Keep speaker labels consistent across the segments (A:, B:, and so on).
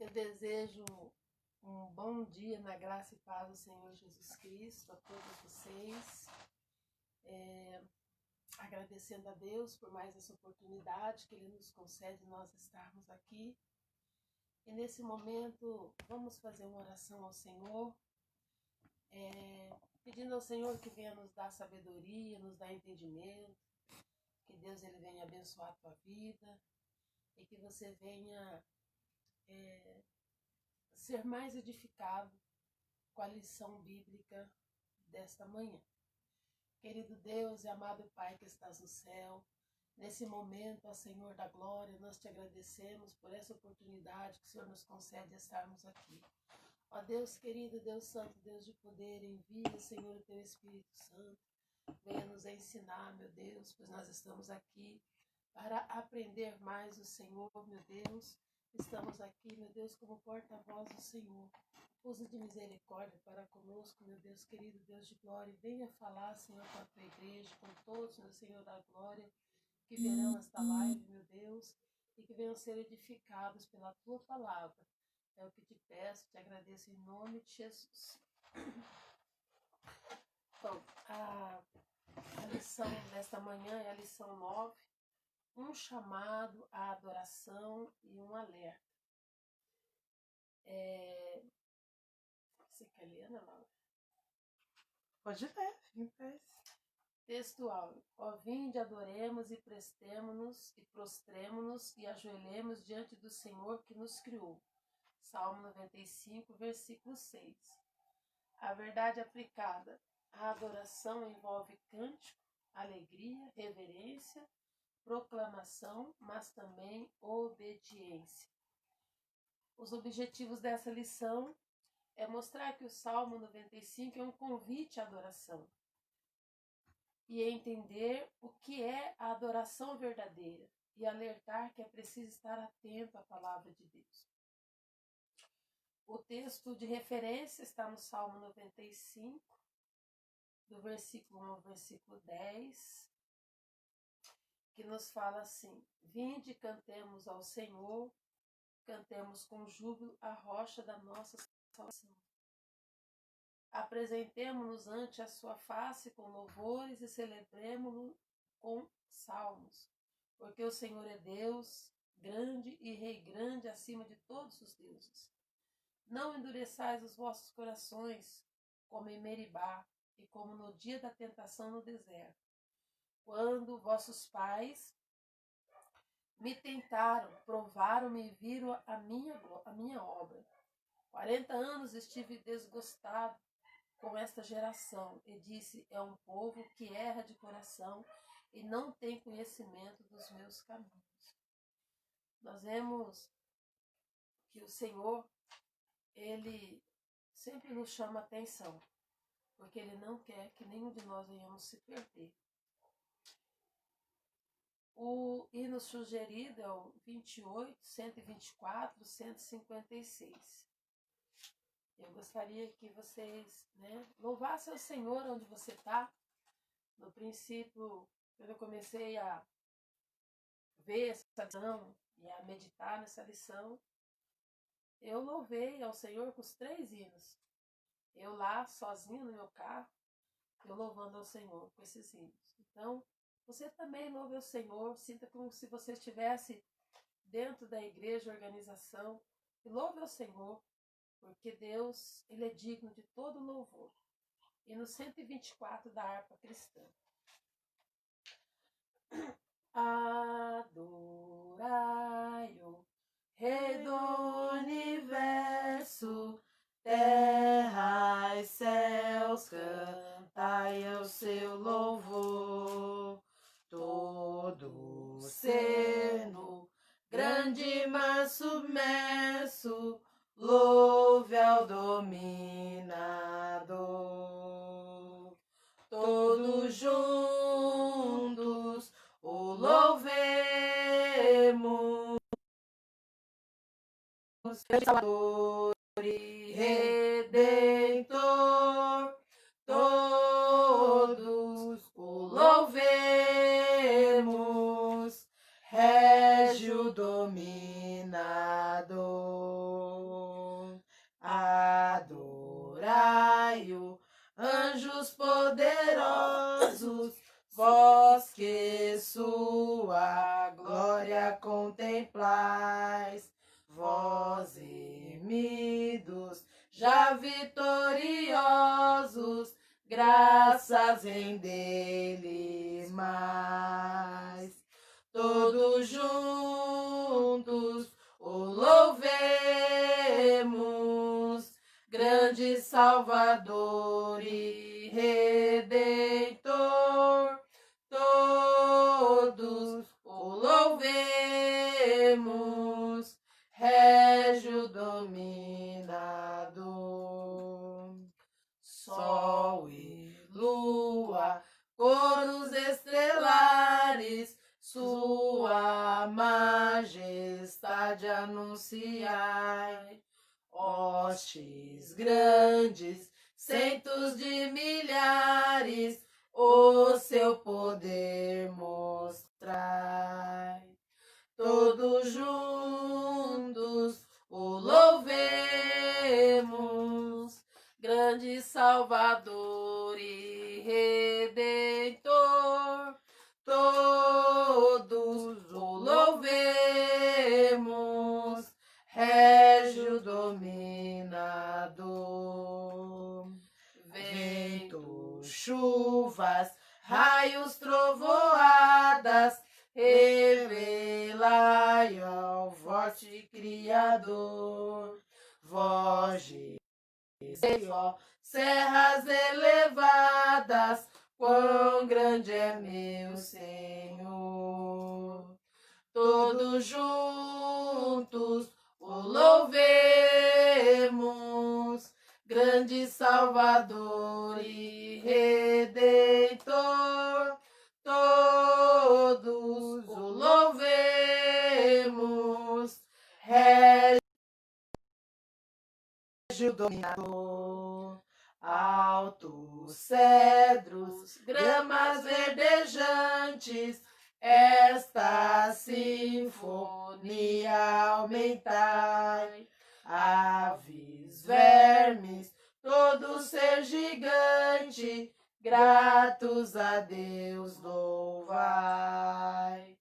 A: Eu desejo um bom dia na graça e paz do Senhor Jesus Cristo a todos vocês. Agradecendo a Deus por mais essa oportunidade que Ele nos concede nós estarmos aqui. E nesse momento vamos fazer uma oração ao Senhor, pedindo ao Senhor que venha nos dar sabedoria, nos dar entendimento, que Deus ele venha abençoar a tua vida e que você venha ser mais edificado com a lição bíblica desta manhã. Querido Deus e amado Pai que estás no céu, nesse momento, ó Senhor da glória, nós te agradecemos por essa oportunidade que o Senhor nos concede estarmos aqui. Ó Deus querido, Deus santo, Deus de poder, envia, Senhor, o teu Espírito Santo. Venha nos ensinar, meu Deus, pois nós estamos aqui para aprender mais o Senhor, meu Deus. Estamos aqui, meu Deus, como porta-voz do Senhor. Use de misericórdia para conosco, meu Deus querido, Deus de glória. Venha falar, Senhor, com a tua igreja, com todos, meu Senhor da glória, que verão esta live, meu Deus, e que venham ser edificados pela tua palavra. É o que te peço, te agradeço em nome de Jesus. Bom, a lição desta manhã é a lição 9, um chamado à adoração e um alerta. Você quer ler, Ana Laura?
B: Pode ler, fica em paz.
A: Textual. Ó, vinde, adoremos e prestemo-nos e prostremo-nos e ajoelhemos diante do Senhor que nos criou. Salmo 95, versículo 6. A verdade aplicada. A adoração envolve cântico, alegria, reverência, proclamação, mas também obediência. Os objetivos dessa lição é mostrar que o Salmo 95 é um convite à adoração e entender o que é a adoração verdadeira e alertar que é preciso estar atento à palavra de Deus. O texto de referência está no Salmo 95, do versículo 1 ao versículo 10, que nos fala assim: vinde, cantemos ao Senhor, cantemos com júbilo a rocha da nossa salvação. Apresentemo-nos ante a sua face com louvores e celebremo-no com salmos, porque o Senhor é Deus, grande e Rei grande acima de todos os deuses. Não endureçais os vossos corações, como em Meribá, e como no dia da tentação no deserto, quando vossos pais me tentaram, provaram-me e viram a minha obra. 40 anos estive desgostado com esta geração, e disse, é um povo que erra de coração e não tem conhecimento dos meus caminhos. Nós vemos que o Senhor, Ele sempre nos chama a atenção, porque Ele não quer que nenhum de nós venhamos se perder. O hino sugerido é o 28, 124, 156. Eu gostaria que vocês louvassem o Senhor onde você está. No princípio, quando eu comecei a ver essa lição e a meditar nessa lição, eu louvei ao Senhor com os 3 hinos. Eu lá, sozinho no meu carro, eu louvando ao Senhor com esses hinos. Então, você também louve ao Senhor, sinta como se você estivesse dentro da igreja, organização, e louve ao Senhor, porque Deus, Ele é digno de todo louvor. E no 124 da harpa cristã. Adorai-o, Rei do universo, terra e céus, cantai ao seu louvor. Todo ser nu, grande mar submerso, louve ao dominador. Todos juntos o louvemos, Salvador e Redentor. Todos o louvemos, Régio dominador.
B: Adorai-o, anjos poderosos, vós que sua glória contemplais, vós remidos, já vitoriosos, graças rendei-lhes mais. Todos juntos o louvemos, grande Salvador e Redentor. Todos o louvemos, Régio dominador. Sol e lua, coros estrelares, sua majestade anunciai. Hostes grandes, centos de milhares, o seu poder mostrai. Todos juntos o louvemos, grande Salvador e Redentor. Todos o louvemos, Régio dominador. Vento, chuvas, raios, trovoadas, revelai ao forte Criador. Voz de Senhor, serras elevadas, quão grande é meu Senhor. Todos juntos o louvemos, grande Salvador e Redentor. Todos o louvemos, Régio dominador. Altos cedros, gramas verdejantes, esta sinfonia aumentai. Aves, vermes, todo ser gigante, gratos a Deus louvai.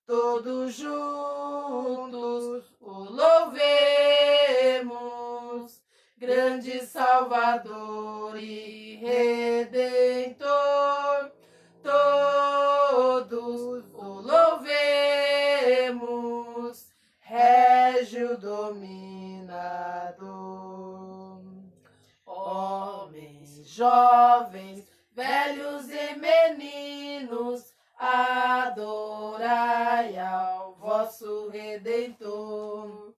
B: Todos juntos o louvemos, grande Salvador e Redentor. Todos o louvemos, Régio dominador. Homens, jovens, velhos e meninos, adorai ao vosso Redentor.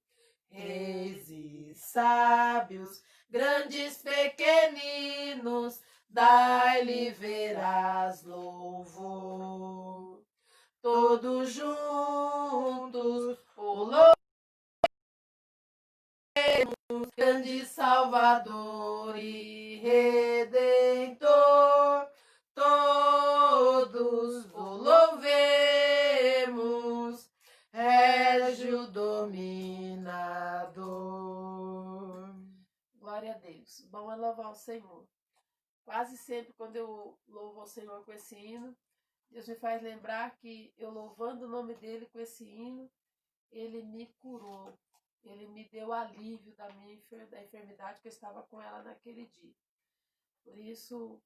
B: Reis e sábios, grandes, pequeninos, dai-lhe veraz louvor. Todos juntos o louvemos, grande Salvador e Redentor. Todos o louvemos, Régio dominador. Glória a Deus. Bom é louvar o Senhor. Quase sempre quando eu louvo ao Senhor com esse hino, Deus me faz lembrar que eu louvando o nome dele com esse hino, ele me curou. Ele me deu alívio da enfermidade que eu estava com ela naquele dia. Por isso,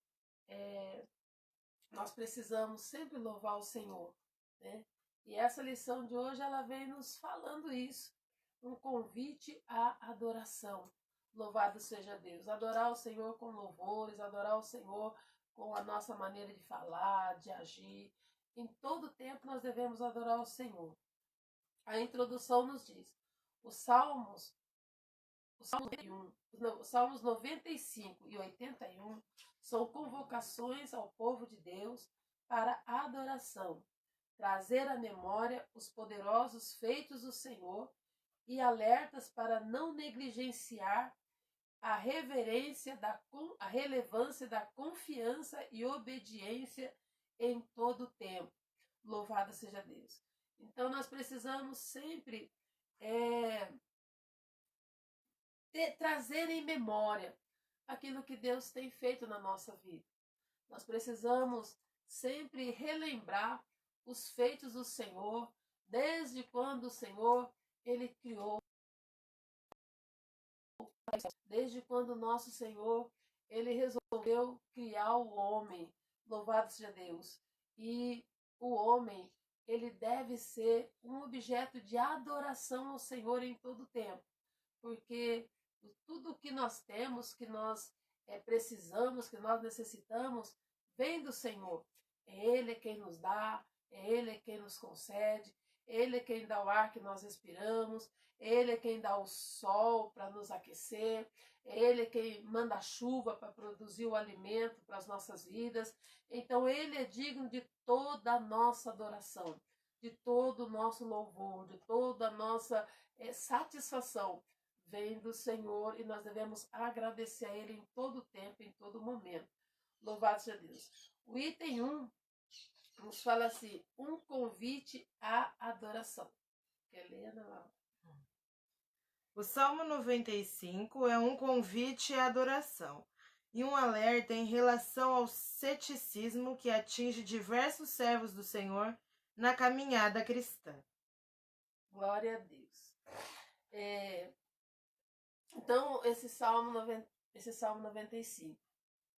B: nós precisamos sempre louvar o Senhor, né? E essa lição de hoje, ela vem nos falando isso, um convite à adoração. Louvado seja Deus. Adorar o Senhor com louvores, adorar o Senhor com a nossa maneira de falar, de agir. Em todo tempo nós devemos adorar o Senhor. A introdução nos diz, os Salmos 95 e 81 são convocações ao povo de Deus para a adoração, trazer à memória os poderosos feitos do Senhor e alertas para não negligenciar a relevância da confiança e obediência em todo o tempo. Louvado seja Deus. Então nós precisamos sempre
A: trazer em memória aquilo que Deus tem feito na nossa vida. Nós precisamos sempre relembrar os feitos do Senhor, desde quando o Senhor ele criou, desde quando o nosso Senhor ele resolveu criar o homem. Louvado seja Deus. E o homem, ele deve ser um objeto de adoração ao Senhor em todo o tempo, porque tudo que nós temos, que nós precisamos, que nós necessitamos, vem do Senhor. É Ele quem nos dá, é Ele quem nos concede, Ele é quem dá o ar que nós respiramos, Ele é quem dá o sol para nos aquecer, é Ele quem manda a chuva para produzir o alimento para as nossas vidas. Então Ele é digno de toda a nossa adoração, de todo o nosso louvor, de toda a nossa satisfação. Vem do Senhor e nós devemos agradecer a Ele em todo tempo, em todo momento. Louvado seja Deus. O item 1 nos fala assim, um convite à adoração. Quer ler, Ana Laura?
C: O Salmo 95 é um convite à adoração e um alerta em relação ao ceticismo que atinge diversos servos do Senhor na caminhada cristã.
A: Glória a Deus. Então, esse Salmo 95,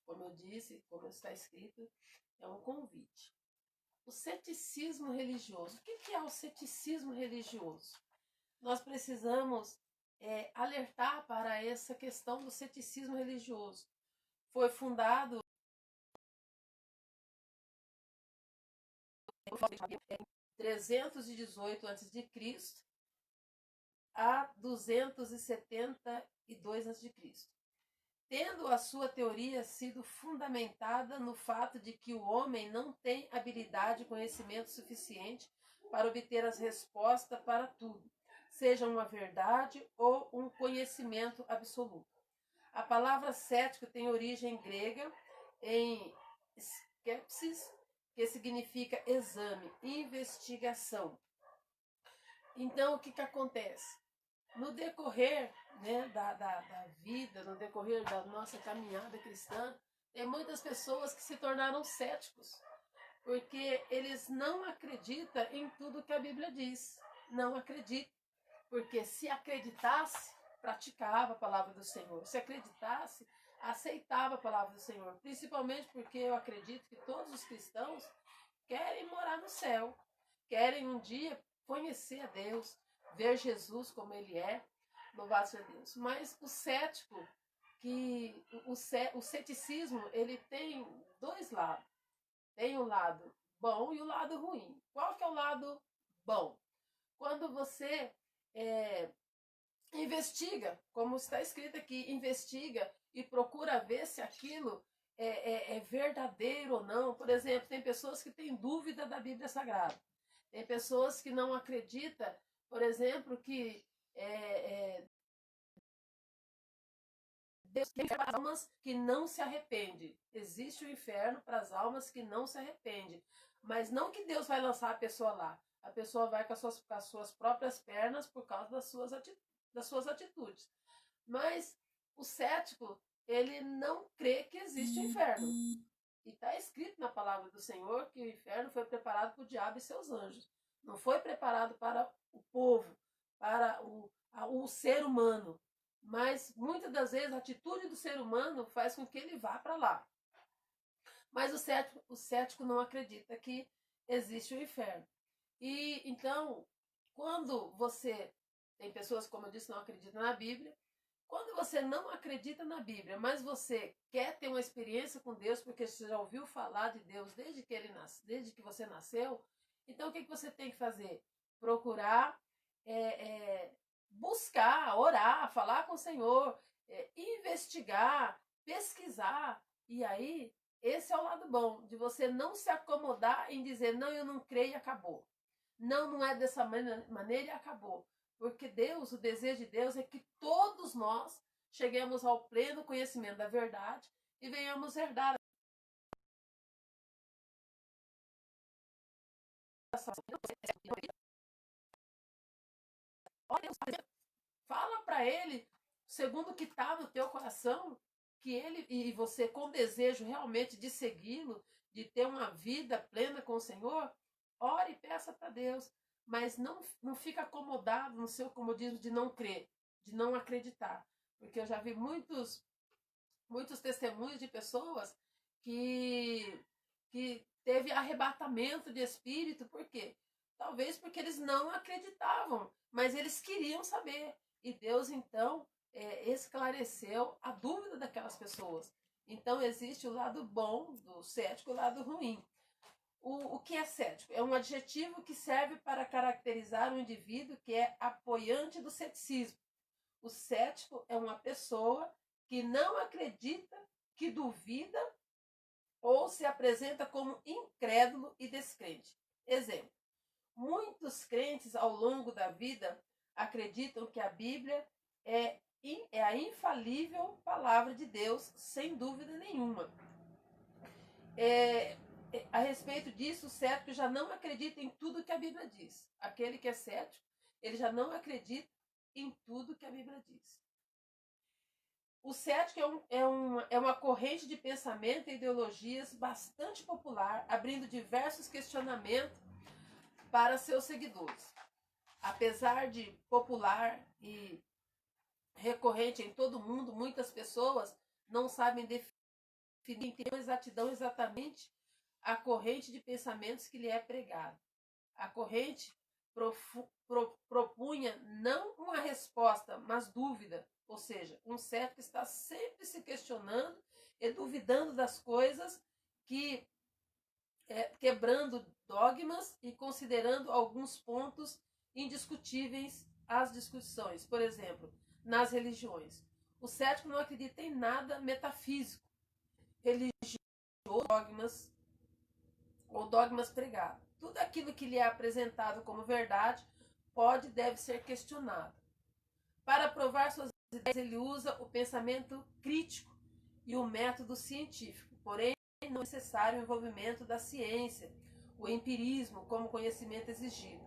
A: como eu disse, como está escrito, é um convite. O ceticismo religioso. O que é o ceticismo religioso? Nós precisamos alertar para essa questão do ceticismo religioso. Foi fundado em 318 a.C. a 272 a.C., tendo a sua teoria sido fundamentada no fato de que o homem não tem habilidade e conhecimento suficiente para obter as respostas para tudo, seja uma verdade ou um conhecimento absoluto. A palavra cético tem origem grega em skepsis, que significa exame, investigação. Então, o que acontece? No decorrer da vida, no decorrer da nossa caminhada cristã, tem muitas pessoas que se tornaram céticos, porque eles não acreditam em tudo que a Bíblia diz. Não acreditam, porque se acreditasse, praticava a palavra do Senhor. Se acreditasse, aceitava a palavra do Senhor. Principalmente porque eu acredito que todos os cristãos querem morar no céu, querem um dia conhecer a Deus, ver Jesus como Ele é, louvado seja Deus. Mas o cético, o ceticismo, ele tem dois lados. Tem o lado bom e o lado ruim. Qual que é o lado bom? Quando você investiga, como está escrito aqui, investiga e procura ver se aquilo é verdadeiro ou não. Por exemplo, tem pessoas que têm dúvida da Bíblia Sagrada. Tem pessoas que não acreditam, por exemplo, que Deus tem para as almas que não se arrependem. Existe o inferno para as almas que não se arrependem. Mas não que Deus vai lançar a pessoa lá. A pessoa vai com as suas próprias pernas por causa das suas atitudes. Mas o cético, ele não crê que existe o inferno. E está escrito na palavra do Senhor que o inferno foi preparado para o diabo e seus anjos. Não foi preparado para o povo, para o ser humano. Mas muitas das vezes a atitude do ser humano faz com que ele vá para lá. Mas o cético não acredita que existe o inferno. E então, quando você, tem pessoas, como eu disse, não acreditam na Bíblia, quando você não acredita na Bíblia, mas você quer ter uma experiência com Deus, porque você já ouviu falar de Deus desde que você nasceu, então o que você tem que fazer? Procurar buscar, orar, falar com o Senhor, investigar, pesquisar. E aí, esse é o lado bom, de você não se acomodar em dizer, não, eu não creio e acabou. Não, não é dessa maneira e acabou. Porque Deus, o desejo de Deus é que todos nós cheguemos ao pleno conhecimento da verdade e venhamos herdar a salvação. Fala para ele segundo o que está no teu coração, que ele e você com desejo realmente de segui-lo, de ter uma vida plena com o Senhor, ore e peça para Deus, mas não fica acomodado no seu comodismo de não crer, de não acreditar, porque eu já vi muitos testemunhos de pessoas que teve arrebatamento de espírito, por quê? Talvez porque eles não acreditavam, mas eles queriam saber. E Deus, então, esclareceu a dúvida daquelas pessoas. Então, existe o lado bom do cético e o lado ruim. O que é cético? É um adjetivo que serve para caracterizar um indivíduo que é apoiante do ceticismo. O cético é uma pessoa que não acredita, que duvida ou se apresenta como incrédulo e descrente. Exemplo: muitos crentes ao longo da vida acreditam que a Bíblia é a infalível palavra de Deus, sem dúvida nenhuma. A respeito disso, o cético já não acredita em tudo que a Bíblia diz. Aquele que é cético, ele já não acredita em tudo que a Bíblia diz. O cético é uma corrente de pensamento e ideologias bastante popular, abrindo diversos questionamentos para seus seguidores. Apesar de popular e recorrente em todo mundo, muitas pessoas não sabem definir com exatidão exatamente a corrente de pensamentos que lhe é pregada. A corrente propunha não uma resposta, mas dúvida. Ou seja, um cético está sempre se questionando e duvidando das coisas, quebrando dogmas e considerando alguns pontos indiscutíveis às discussões. Por exemplo, nas religiões. O cético não acredita em nada metafísico, religioso, dogmas pregados. Tudo aquilo que lhe é apresentado como verdade deve ser questionado. Para provar suas ideias, ele usa o pensamento crítico e o método científico. Porém, não é necessário o envolvimento da ciência, o empirismo como conhecimento exigido.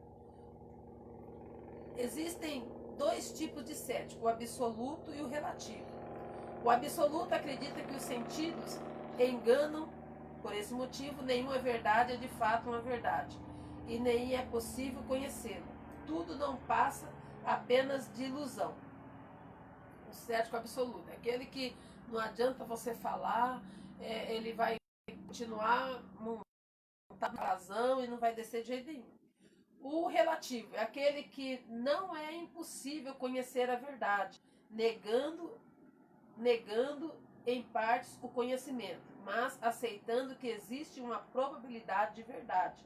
A: Existem dois tipos de cético, o absoluto e o relativo. O absoluto acredita que os sentidos enganam. Por esse motivo, nenhuma verdade é de fato uma verdade, e nem é possível conhecê-lo. Tudo não passa apenas de ilusão. O cético absoluto é aquele que não adianta você falar, ele vai continuar montando razão e não vai descer de jeito nenhum. O relativo é aquele que não é impossível conhecer a verdade, negando em partes o conhecimento, mas aceitando que existe uma probabilidade de verdade.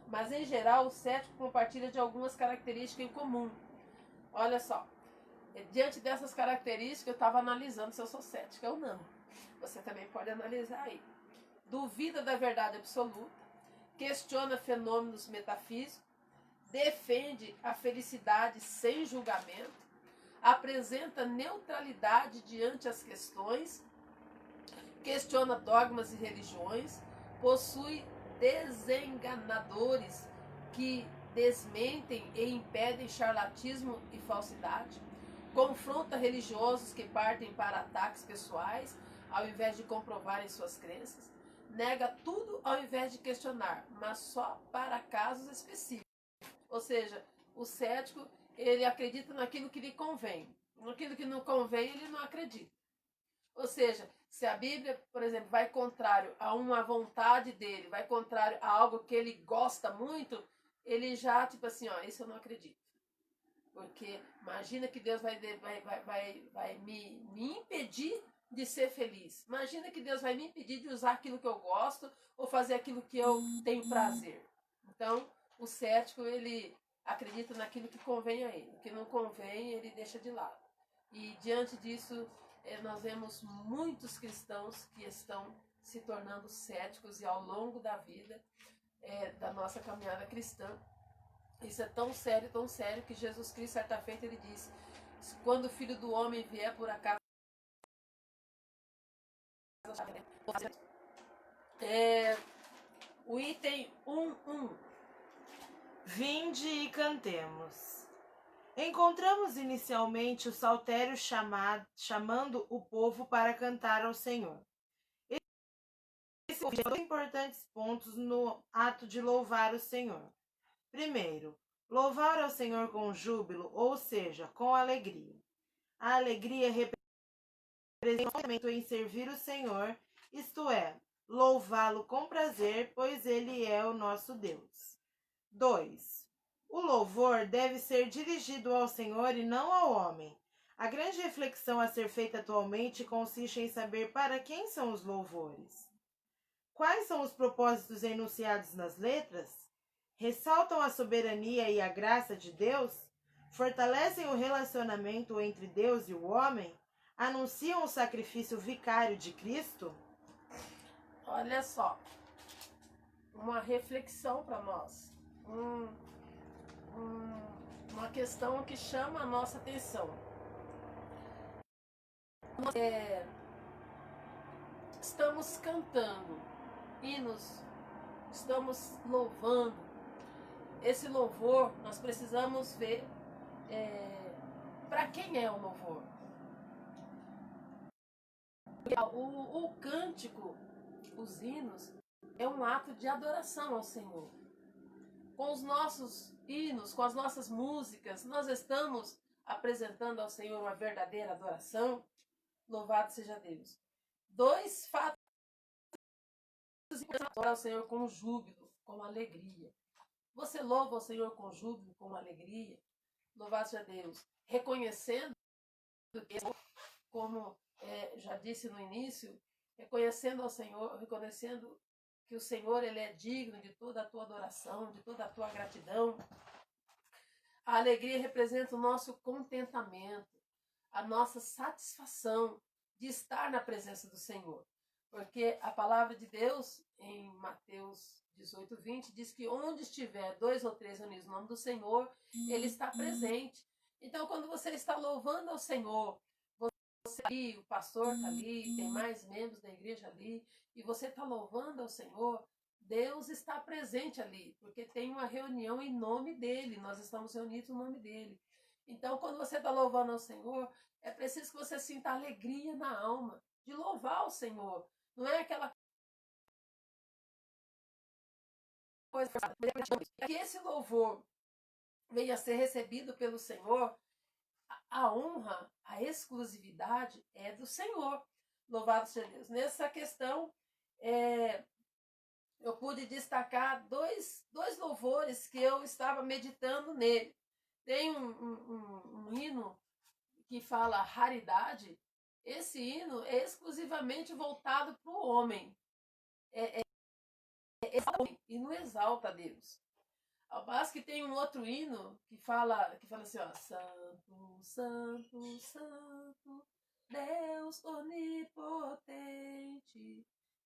A: Mas, em geral, o cético compartilha de algumas características em comum. Olha só, diante dessas características, eu estava analisando se eu sou cética ou não. Você também pode analisar aí. Duvida da verdade absoluta, questiona fenômenos metafísicos, defende a felicidade sem julgamento, apresenta neutralidade diante as questões, questiona dogmas e religiões, possui desenganadores que desmentem e impedem charlatismo e falsidade, confronta religiosos que partem para ataques pessoais ao invés de comprovarem suas crenças, nega tudo ao invés de questionar, mas só para casos específicos. Ou seja, o cético, ele acredita naquilo que lhe convém. Naquilo que não convém, ele não acredita. Ou seja, se a Bíblia, por exemplo, vai contrário a uma vontade dele, vai contrário a algo que ele gosta muito, ele já, tipo assim, ó, isso eu não acredito. Porque imagina que Deus vai me impedir de ser feliz. Imagina que Deus vai me impedir de usar aquilo que eu gosto ou fazer aquilo que eu tenho prazer. Então, o cético, ele acredita naquilo que convém a ele. O que não convém, ele deixa de lado. E diante disso, nós vemos muitos cristãos que estão se tornando céticos e ao longo da vida, da nossa caminhada cristã. Isso é tão sério, que Jesus Cristo, certa feita, ele disse: quando o Filho do Homem vier por acaso... o item 1.1.
C: Vinde e cantemos. Encontramos inicialmente o saltério chamando o povo para cantar ao Senhor. Esses são dois importantes pontos no ato de louvar o Senhor. Primeiro, louvar ao Senhor com júbilo, ou seja, com alegria. A alegria representa o momento em servir o Senhor, isto é, louvá-lo com prazer, pois ele é o nosso Deus. 2. O louvor deve ser dirigido ao Senhor e não ao homem. A grande reflexão a ser feita atualmente consiste em saber para quem são os louvores. Quais são os propósitos enunciados nas letras? Ressaltam a soberania e a graça de Deus? Fortalecem o relacionamento entre Deus e o homem? Anunciam o sacrifício vicário de Cristo?
B: Olha só, uma reflexão para nós, uma questão que chama a nossa atenção. Estamos cantando hinos, estamos louvando. Esse louvor, nós precisamos ver para quem é o louvor. O cântico, os hinos, é um ato de adoração ao Senhor. Com os nossos hinos, com as nossas músicas, nós estamos apresentando ao Senhor uma verdadeira adoração. Louvado seja Deus. 2 fatos adorar ao Senhor com júbilo, com alegria. Você louva ao Senhor com júbilo, com alegria. Louvado seja Deus. Reconhecendo que, como já disse no início, reconhecendo ao Senhor, reconhecendo que o Senhor ele é digno de toda a tua adoração, de toda a tua gratidão. A alegria representa o nosso contentamento, a nossa satisfação de estar na presença do Senhor. Porque a palavra de Deus, em Mateus 18:20, diz que onde estiver 2 ou 3 unidos no nome do Senhor, ele está presente. Então, quando você está louvando ao Senhor, você ali, o pastor está ali, tem mais membros da igreja ali, e você está louvando ao Senhor, Deus está presente ali, porque tem uma reunião em nome dele, nós estamos reunidos no nome dele. Então, quando você está louvando ao Senhor, é preciso que você sinta alegria na alma, de louvar ao Senhor. Não é aquela coisa que esse louvor venha a ser recebido pelo Senhor. A honra, a exclusividade é do Senhor. Louvado seja Deus. Nessa questão, eu pude destacar dois louvores que eu estava meditando nele. Tem um hino que fala raridade. Esse hino é exclusivamente voltado para o homem. E não exalta Deus. Ao passo que tem um outro hino que fala assim, ó, Santo, Santo, Santo, Deus onipotente.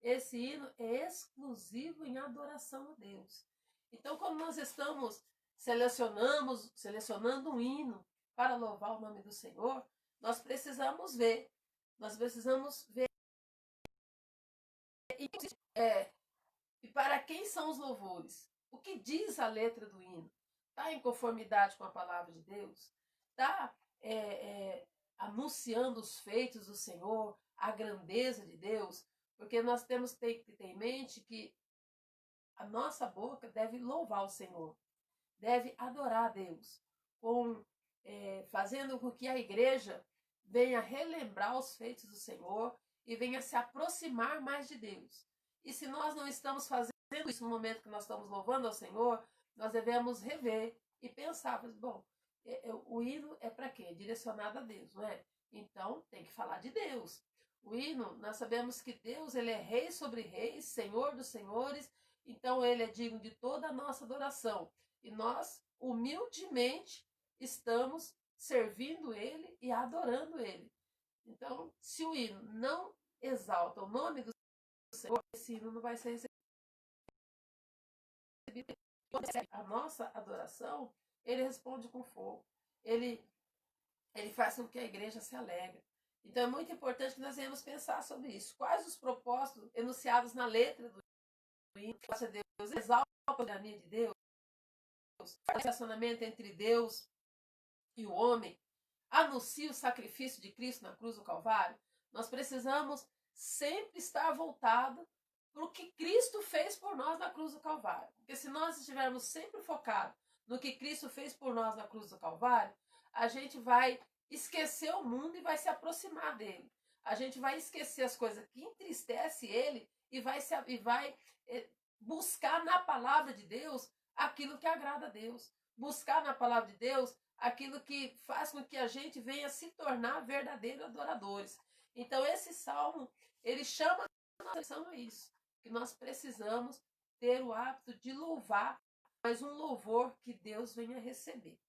B: Esse hino é exclusivo em adoração a Deus. Então, quando nós estamos selecionando um hino para louvar o nome do Senhor, nós precisamos ver e para quem são os louvores? O que diz a letra do hino? Está em conformidade com a palavra de Deus? Está anunciando os feitos do Senhor, a grandeza de Deus? Porque nós temos que ter em mente que a nossa boca deve louvar o Senhor, deve adorar a Deus, fazendo com que a igreja venha relembrar os feitos do Senhor e venha se aproximar mais de Deus. E se nós não estamos fazendo isso no momento que nós estamos louvando ao Senhor, nós devemos rever e pensar, bom, o hino é para quê? Direcionado a Deus, não é? Então, tem que falar de Deus. O hino, nós sabemos que Deus, ele é rei sobre reis, senhor dos senhores, então ele é digno de toda a nossa adoração. E nós, humildemente, estamos servindo ele e adorando ele. Então, se o hino não exalta o nome do Senhor, esse hino não vai ser recebido. A nossa adoração, ele responde com fogo. Ele faz com que a igreja se alegre. Então é muito importante que nós venhamos pensar sobre isso. Quais os propósitos enunciados na letra do hino? Deus exalta a soberania de Deus, o relacionamento entre Deus
A: e o homem anuncia o sacrifício de Cristo na cruz do Calvário, nós precisamos sempre estar voltado para o que Cristo fez por nós na cruz do Calvário. Porque se nós estivermos sempre focados no que Cristo fez por nós na cruz do Calvário, a gente vai esquecer o mundo e vai se aproximar dele. A gente vai esquecer as coisas que entristecem ele e vai buscar na palavra de Deus aquilo que agrada a Deus. Buscar na palavra de Deus aquilo que faz com que a gente venha se tornar verdadeiros adoradores. Então esse salmo, ele chama a nossa atenção a isso, que nós precisamos ter o hábito de louvar, mas um louvor que Deus venha receber.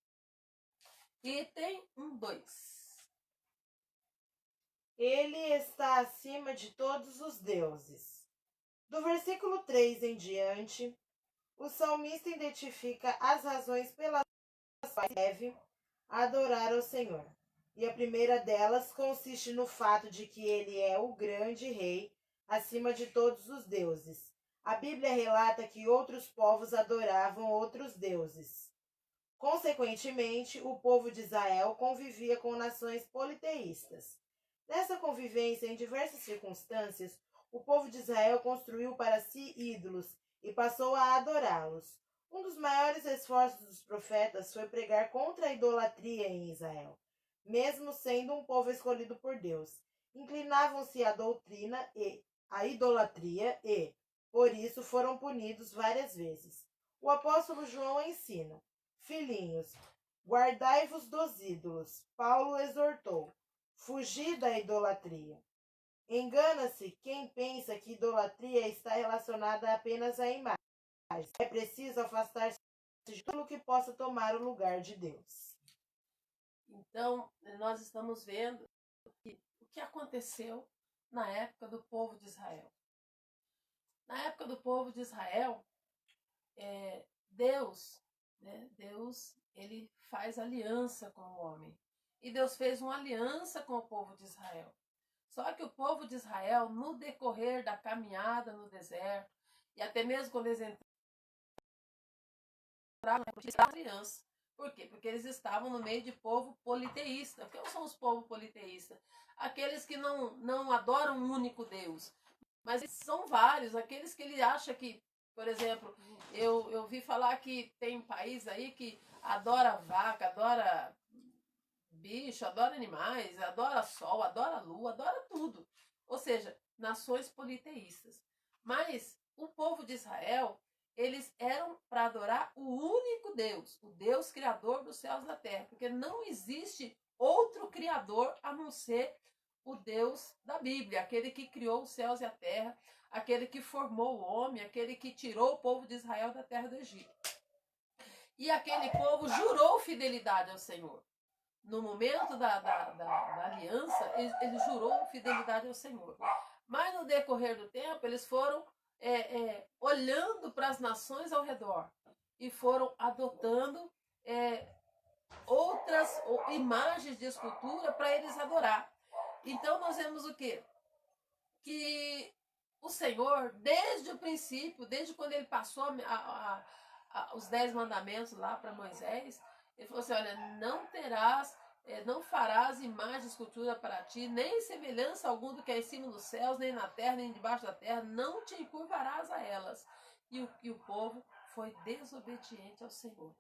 A: Item 2.
C: Ele está acima de todos os deuses. Do versículo 3 em diante, o salmista identifica as razões pelas quais deve adorar ao Senhor. E a primeira delas consiste no fato de que ele é o grande rei acima de todos os deuses. A Bíblia relata que outros povos adoravam outros deuses. Consequentemente, o povo de Israel convivia com nações politeístas. Nessa convivência, em diversas circunstâncias, o povo de Israel construiu para si ídolos e passou a adorá-los. Um dos maiores esforços dos profetas foi pregar contra a idolatria em Israel. Mesmo sendo um povo escolhido por Deus, inclinavam-se à doutrina e à idolatria e, por isso, foram punidos várias vezes. O apóstolo João ensina: filhinhos, guardai-vos dos ídolos. Paulo exortou: fugir da idolatria. Engana-se quem pensa que idolatria está relacionada apenas à imagem. É preciso afastar-se de tudo que possa tomar o lugar de Deus.
A: Então, nós estamos vendo o que aconteceu na época do povo de Israel. Na época do povo de Israel, Deus, ele faz aliança com o homem. E Deus fez uma aliança com o povo de Israel. Só que o povo de Israel, no decorrer da caminhada no deserto, e até mesmo quando eles entraram na aliança. Por quê? Porque eles estavam no meio de povo politeísta. Quem são os povos politeístas? Aqueles que não adoram um único Deus. Mas são vários. Aqueles que ele acha que, por exemplo, eu vi falar que tem um país aí que adora vaca, adora bicho, adora animais, adora sol, adora lua, adora tudo. Ou seja, nações politeístas. Mas o povo de Israel, eles eram para adorar o único Deus, o Deus criador dos céus e da terra, porque não existe outro criador a não ser o Deus da Bíblia, aquele que criou os céus e a terra, aquele que formou o homem, aquele que tirou o povo de Israel da terra do Egito. E aquele povo jurou fidelidade ao Senhor. No momento da aliança, ele jurou fidelidade ao Senhor. Mas no decorrer do tempo, eles foram olhando para as nações ao redor e foram adotando outras imagens de escultura para eles adorar. Então nós vemos o quê? Que o Senhor, desde o princípio, desde quando ele passou os 10 mandamentos lá para Moisés, ele falou assim: olha, não farás imagem de escultura para ti, nem semelhança alguma do que é em cima dos céus, nem na terra, nem debaixo da terra, não te encurvarás a elas. E o povo foi desobediente ao Senhor.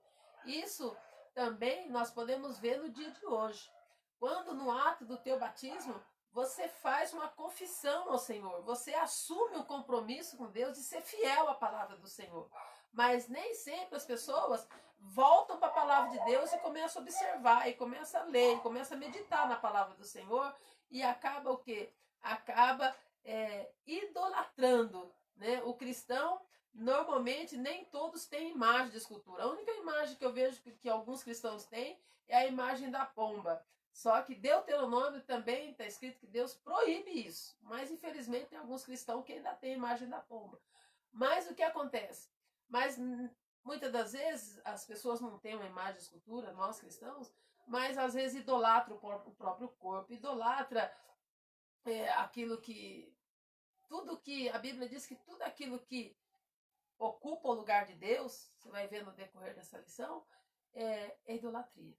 A: Isso também nós podemos ver no dia de hoje. Quando no ato do teu batismo, você faz uma confissão ao Senhor, você assume um compromisso com Deus de ser fiel à palavra do Senhor. Mas nem sempre as pessoas voltam para a palavra de Deus e começam a observar, e começam a ler, e começam a meditar na palavra do Senhor, e acaba o quê? Acaba idolatrando, né? O cristão, normalmente, nem todos têm imagem de escultura. A única imagem que eu vejo que alguns cristãos têm é a imagem da pomba. Só que Deuteronômio também está escrito que Deus proíbe isso. Mas, infelizmente, tem alguns cristãos que ainda têm a imagem da pomba. Mas o que acontece? Mas muitas das vezes as pessoas não têm uma imagem de escultura, nós cristãos, mas às vezes idolatra o próprio corpo, idolatra aquilo que... Tudo que a Bíblia diz que tudo aquilo que ocupa o lugar de Deus, você vai ver no decorrer dessa lição, é idolatria.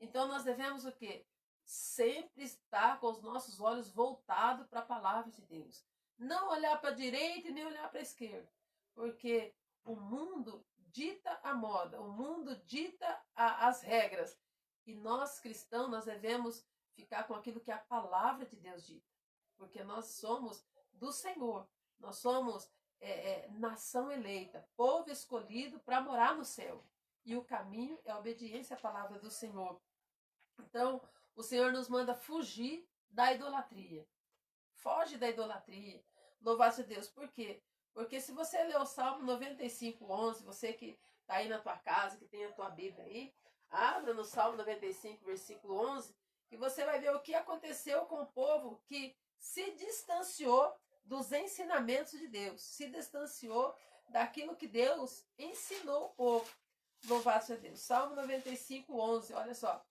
A: Então nós devemos o quê? Sempre estar com os nossos olhos voltados para a palavra de Deus. Não olhar para a direita e nem olhar para a esquerda. Porque o mundo dita a moda, o mundo dita as regras. E nós cristãos, nós devemos ficar com aquilo que a palavra de Deus dita. Porque nós somos do Senhor. Nós somos nação eleita, povo escolhido para morar no céu. E o caminho é a obediência à palavra do Senhor. Então, o Senhor nos manda fugir da idolatria. Foge da idolatria. Louvado seja Deus. Por quê? Porque se você ler o Salmo 95:11, você que está aí na tua casa, que tem a tua Bíblia aí, abra no Salmo 95, versículo 11, que você vai ver o que aconteceu com o povo que se distanciou dos ensinamentos de Deus, se distanciou daquilo que Deus ensinou o povo. Louvado seja Deus. Salmo 95:11, olha só.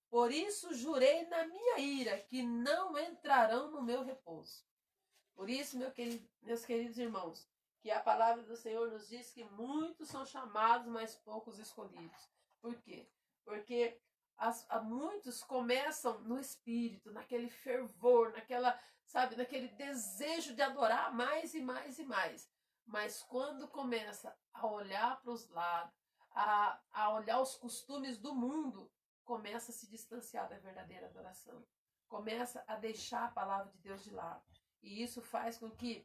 A: Por isso jurei na minha ira que não entrarão no meu repouso. Por isso, meus queridos irmãos, que a palavra do Senhor nos diz que muitos são chamados, mas poucos escolhidos. Por quê? Porque muitos começam no espírito, naquele fervor, naquele desejo de adorar mais e mais e mais. Mas quando começa a olhar para os lados, a olhar os costumes do mundo, começa a se distanciar da verdadeira adoração. Começa a deixar a palavra de Deus de lado. E isso faz com que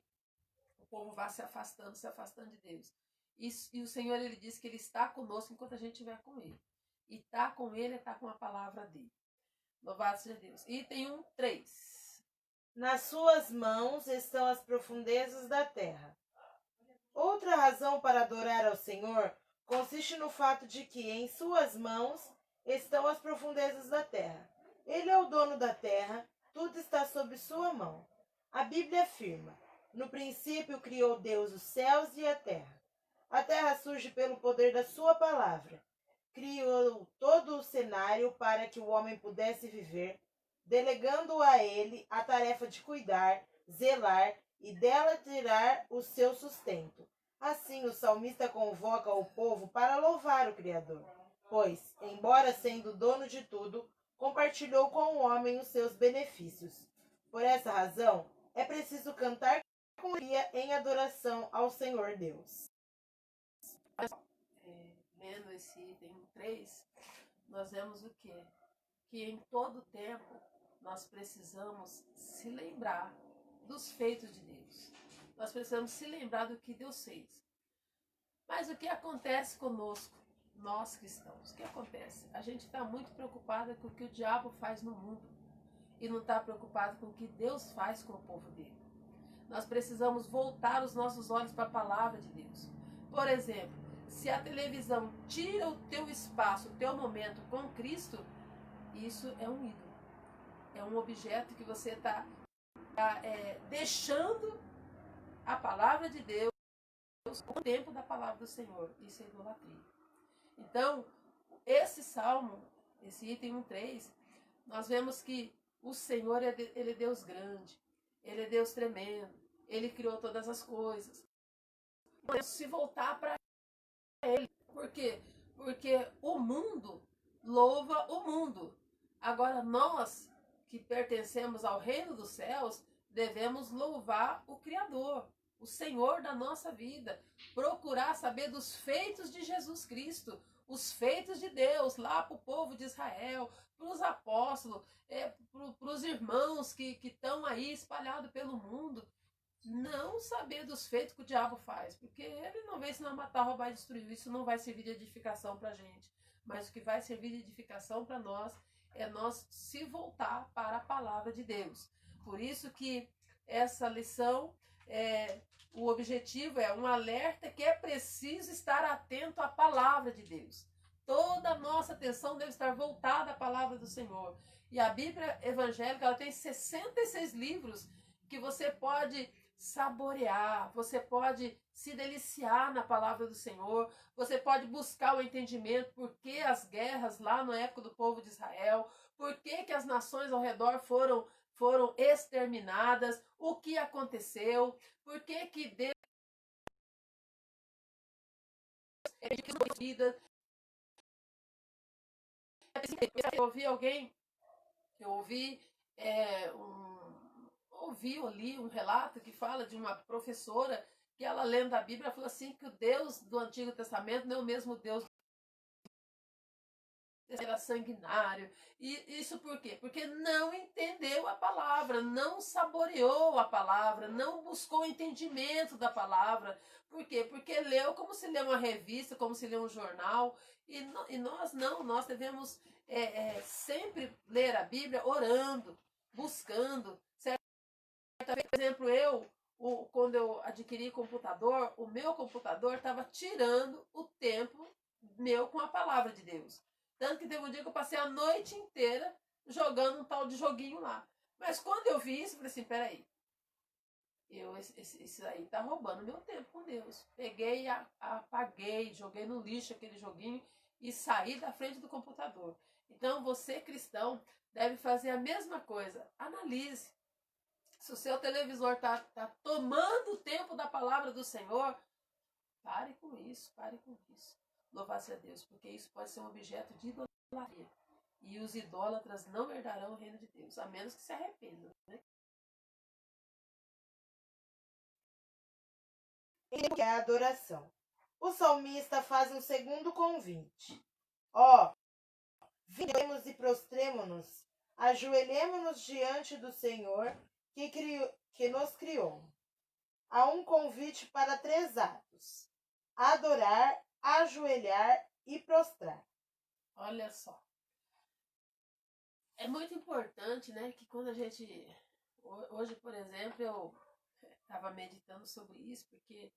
A: o povo vá se afastando de Deus. E o Senhor, ele diz que ele está conosco enquanto a gente estiver com ele. E está com ele, está com a palavra dele. Louvado seja Deus. Item 3.
C: Nas suas mãos estão as profundezas da terra. Outra razão para adorar ao Senhor consiste no fato de que em suas mãos estão as profundezas da terra. Ele é o dono da terra, tudo está sob sua mão. A Bíblia afirma: no princípio criou Deus os céus e a terra. A terra surge pelo poder da sua palavra. Criou todo o cenário para que o homem pudesse viver, delegando a ele a tarefa de cuidar, zelar e dela tirar o seu sustento. Assim, o salmista convoca o povo para louvar o Criador, pois, embora sendo dono de tudo, compartilhou com o homem os seus benefícios. Por essa razão, é preciso cantar com alegria em adoração ao Senhor Deus.
A: Lendo esse item 3, nós vemos o quê? Que em todo tempo nós precisamos se lembrar dos feitos de Deus. Nós precisamos se lembrar do que Deus fez. Mas o que acontece conosco, nós cristãos? O que acontece? A gente está muito preocupado com o que o diabo faz no mundo e não está preocupado com o que Deus faz com o povo dele. Nós precisamos voltar os nossos olhos para a palavra de Deus. Por exemplo, se a televisão tira o teu espaço, o teu momento com Cristo, isso é um ídolo. É um objeto que você está deixando a palavra de Deus, o tempo da palavra do Senhor. Isso é idolatria. Então, esse salmo, esse item 1:3, nós vemos que o Senhor, ele é Deus grande, ele é Deus tremendo, ele criou todas as coisas. Nós se voltar para ele. Por quê? Porque o mundo louva o mundo. Agora nós, que pertencemos ao reino dos céus, devemos louvar o Criador, o Senhor da nossa vida. Procurar saber dos feitos de Jesus Cristo, os feitos de Deus, lá para o povo de Israel, para os apóstolos, para os irmãos que estão aí espalhados pelo mundo. Não saber dos feitos que o diabo faz, porque ele não veio senão matar, roubar e destruir. Isso não vai servir de edificação para a gente. Mas o que vai servir de edificação para nós é nós se voltar para a palavra de Deus. Por isso que essa lição, o objetivo é um alerta que é preciso estar atento à palavra de Deus. Toda a nossa atenção deve estar voltada à palavra do Senhor. E a Bíblia evangélica, ela tem 66 livros que você pode saborear, você pode se deliciar na palavra do Senhor, você pode buscar o entendimento por que as guerras lá na época do povo de Israel, por que as nações ao redor foram exterminadas, o que aconteceu, por que Deus vidas Eu ouvi alguém, eu li um relato que fala de uma professora que ela lendo a Bíblia falou assim que o Deus do Antigo Testamento não é o mesmo Deus era sanguinário. E isso por quê? Porque não entendeu a palavra, não saboreou a palavra, não buscou o entendimento da palavra. Por quê? Porque leu como se lê uma revista, como se lê um jornal. E nós não, nós devemos sempre ler a Bíblia orando, buscando. Certo? Por exemplo, quando eu adquiri computador, o meu computador estava tirando o tempo meu com a palavra de Deus. Tanto que teve um dia que eu passei a noite inteira jogando um tal de joguinho lá. Mas quando eu vi isso, eu falei assim, peraí. Isso aí tá roubando meu tempo com Deus. Peguei, apaguei, joguei no lixo aquele joguinho e saí da frente do computador. Então, você cristão deve fazer a mesma coisa. Analise. Se o seu televisor tá tomando o tempo da palavra do Senhor, pare com isso, pare com isso. Louvado a Deus, porque isso pode ser um objeto de idolatria. E os idólatras não herdarão o reino de Deus, a menos que se arrependam. Né?
C: É a adoração. O salmista faz um segundo convite. Ó, vindemos e prostremo-nos, ajoelhemo-nos diante do Senhor que nos criou. Há um convite para 3 atos: adorar, ajoelhar e prostrar.
A: Olha só. É muito importante, né, que quando a gente... Hoje, por exemplo, eu estava meditando sobre isso, porque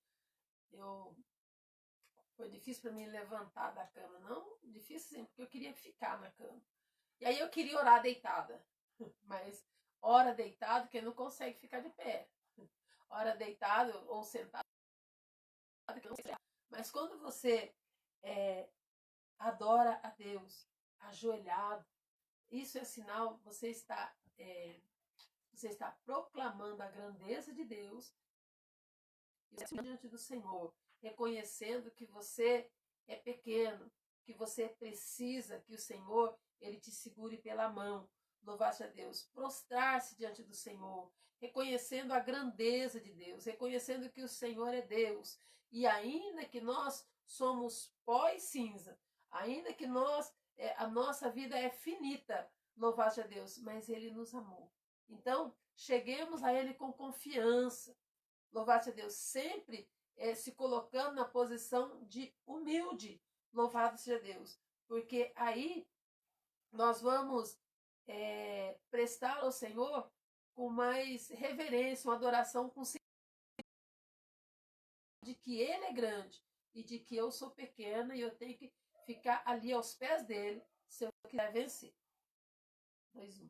A: foi difícil para mim levantar da cama. Não difícil sim, porque eu queria ficar na cama. E aí eu queria orar deitada. Mas ora deitado, quem não consegue ficar de pé. Ora deitado ou sentado. Mas quando você adora a Deus, ajoelhado, isso é sinal, você está proclamando a grandeza de Deus diante do Senhor, reconhecendo que você é pequeno, que você precisa que o Senhor ele te segure pela mão. Louvado a Deus. Prostrar-se diante do Senhor, reconhecendo a grandeza de Deus, reconhecendo que o Senhor é Deus. E ainda que nós somos pó e cinza, ainda que a nossa vida é finita, louvado a Deus, mas Ele nos amou. Então, cheguemos a Ele com confiança, louvado a Deus, sempre se colocando na posição de humilde, louvado seja Deus, porque aí nós vamos prestar ao Senhor com mais reverência, uma adoração com de que Ele é grande e de que eu sou pequena e eu tenho que ficar ali aos pés dele se eu quiser vencer. 2, 1.